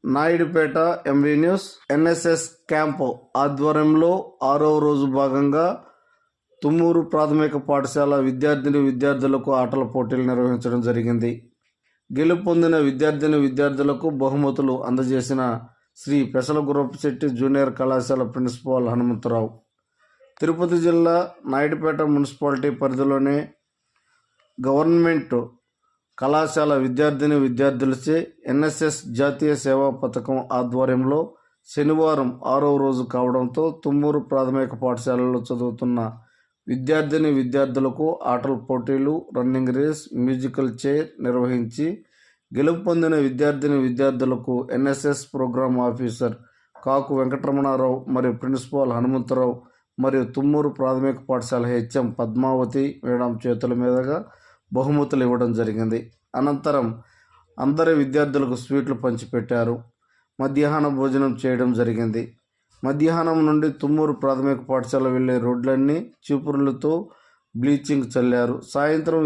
Naidupeta MV news NSS camp ఆధ్వర్యంలో 6వ రోజు భాగంగా తుమ్మూరు ప్రాథమిక పాఠశాల విద్యార్థులకు ఆటల పోటీలు నిర్వహించడం జరిగింది. గెలుపొందిన విద్యార్థులకు బహుమతులు అందజేసిన శ్రీ పెసల గుర్రపుశెట్టి జూనియర్ కళాశాల ప్రిన్సిపాల్ హనుమంతరావు. తిరుపతి జిల్లా నాయుడుపేట మున్సిపాలిటీ పరిధిలోనే గవర్నమెంట్ కళాశాల విద్యార్థులచే ఎన్ఎస్ఎస్ జాతీయ సేవా పథకం ఆధ్వర్యంలో శనివారం 6వ రోజు కావడంతో తుమ్మూరు ప్రాథమిక పాఠశాలలో చదువుతున్న విద్యార్థులకు ఆటల పోటీలు, రన్నింగ్ రేస్, మ్యూజికల్ చైర్ నిర్వహించి గెలుపొందిన విద్యార్థులకు ఎన్ఎస్ఎస్ ప్రోగ్రామ్ ఆఫీసర్ కాకు వెంకటరమణారావు మరియు ప్రిన్సిపాల్ హనుమంతరావు మరియు తుమ్మూరు ప్రాథమిక పాఠశాల హెచ్ఎం పద్మావతి మేడం చేతుల మీదుగా బహుమతులు ఇవ్వడం జరిగింది. అనంతరం అందరి విద్యార్థులకు స్వీట్లు పంచిపెట్టారు. మధ్యాహ్న భోజనం చేయడం జరిగింది. మధ్యాహ్నం నుండి తుమ్మూరు ప్రాథమిక పాఠశాల వెళ్లే రోడ్లన్నీ చీపురులతో బ్లీచింగ్ చల్లారు. సాయంత్రం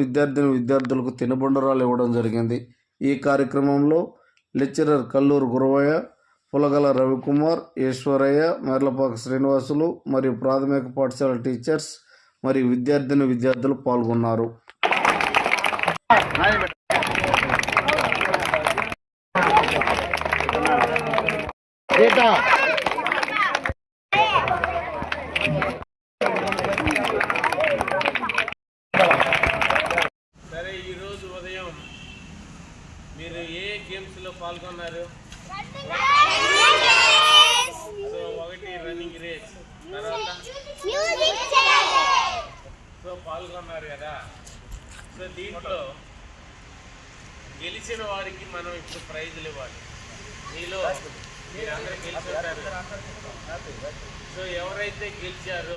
విద్యార్థులకు తినుబండరాలు ఇవ్వడం జరిగింది. ఈ కార్యక్రమంలో లెక్చరర్ కల్లూరు గురవయ్య, పులగల రవికుమార్, ఈశ్వరయ్య, మేర్లపాక శ్రీనివాసులు మరియు ప్రాథమిక పాఠశాల టీచర్స్ మరియు విద్యార్థులు పాల్గొన్నారు. సరే, ఈరోజు ఉదయం మీరు ఏ గేమ్స్లో పాల్గొన్నారు? సో ఒకటి రన్నింగ్ రేస్, తర్వాత సో పాల్గొన్నారు కదా. సో దీంట్లో గెలిచిన వారికి మనం ఇప్పుడు ప్రైజులు ఇవ్వాలి. మీలో మీరందరూ గెలిచి ఉంటారు. సో ఎవరైతే గెలిచారో